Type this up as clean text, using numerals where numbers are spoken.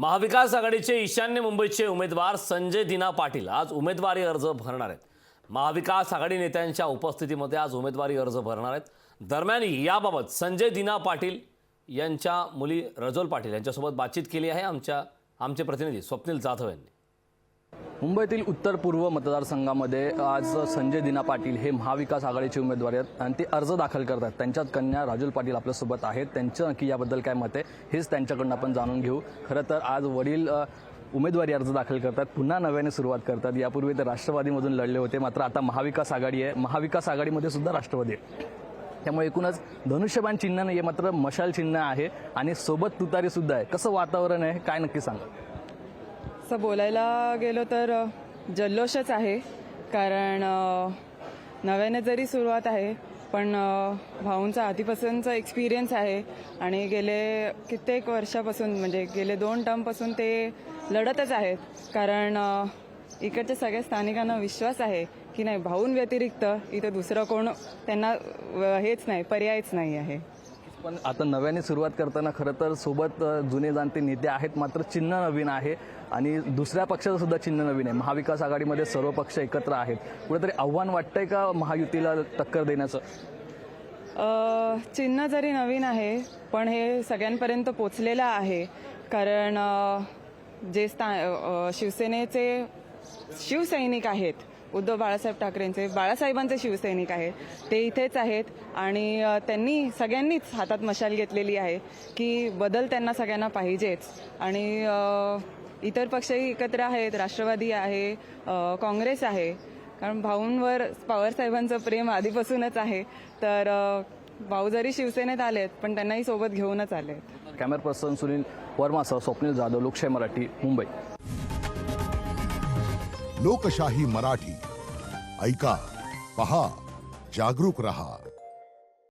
महाविकास आघाडीचे ईशान्य मुंबईचे उमेदवार संजय दिना पाटील आज उमेदवारी अर्ज भरणार आहेत। महाविकास आघाडी नेत्यांच्या उपस्थितीमध्ये आज उमेदवारी अर्ज भरणार आहेत। दरम्यान याबाबत संजय दिना पाटील यांच्या मुली रजोल पाटील यांच्यासोबत बातचीत केली आहे आमचे प्रतिनिधी स्वप्नील जाधव यांनी। मुंबईतील उत्तर पूर्व मतदारसंघामध्ये आज संजय दिना पाटील हे महाविकास आघाडीचे उमेदवार आहेत आणि ते अर्ज दाखल करतात। त्यांच्यात कन्या राजोल पाटील आपल्यासोबत आहेत। त्यांचं नक्की याबद्दल काय मत आहे हेच त्यांच्याकडून आपण जाणून घेऊ। खरं तर आज वडील उमेदवारी अर्ज दाखल करतात, पुन्हा नव्याने सुरुवात करतात। यापूर्वी ते राष्ट्रवादीमधून लढले होते, मात्र आता महाविकास आघाडी आहे। महाविकास आघाडीमध्ये सुद्धा राष्ट्रवादी आहे, त्यामुळे एकूणच धनुष्यबाण चिन्ह नाही आहे, मात्र मशाल चिन्ह आहे आणि सोबत तुतारी सुद्धा आहे। कसं वातावरण आहे, काय नक्की सांगा? असं बोलायला गेलो तर जल्लोषच आहे, कारण नव्याने जरी सुरुवात आहे पण भाऊंचा आधीपासूनचा एक्सपिरियन्स आहे आणि गेले कित्येक वर्षापासून म्हणजे गेले 2 टर्मपासून ते लढतच आहेत। कारण इकडच्या सगळ्या स्थानिकांना विश्वास आहे की नाही, भाऊंव्यतिरिक्त इथं दुसरं कोण त्यांना हेच नाही, पर्यायच नाही आहे। पण आता नव्याने सुरुवात करताना खरं तर सोबत जुने जाणते नेते आहेत, मात्र चिन्ह नवीन आहे आणि दुसऱ्या पक्षाचं सुद्धा चिन्ह नवीन आहे। महाविकास आघाडीमध्ये सर्व पक्ष एकत्र आहेत, कुठेतरी आव्हान वाटतंय का महायुतीला टक्कर देण्याचं? चिन्ह जरी नवीन आहे पण हे सगळ्यांपर्यंत पोचलेलं आहे, कारण जे शिवसेनेचे शिवसैनिक आहेत, उद्धव बाळासाहेब ठाकरेंचे बाळासाहेबांचे शिवसैनिक आहेत, ते इथेच आहेत आणि त्यांनी सगळ्यांनीच हातात मशाल घेतलेली आहे की बदल त्यांना सगळ्यांना पाहिजेच। आणि इतर पक्षही एकत्र आहेत, राष्ट्रवादी आहे, काँग्रेस आहे, कारण भाऊंवर पवारसाहेबांचं प्रेम आधीपासूनच आहे। तर भाऊ जरी शिवसेनेत आलेत पण त्यांनाही सोबत घेऊनच आलेत। कॅमेरा पर्सन सुनील वर्मासह स्वप्नील जाधव, लोकशाही मराठी, मुंबई। लोकशाही मराठी ऐका, पहा, जागरूक रहा।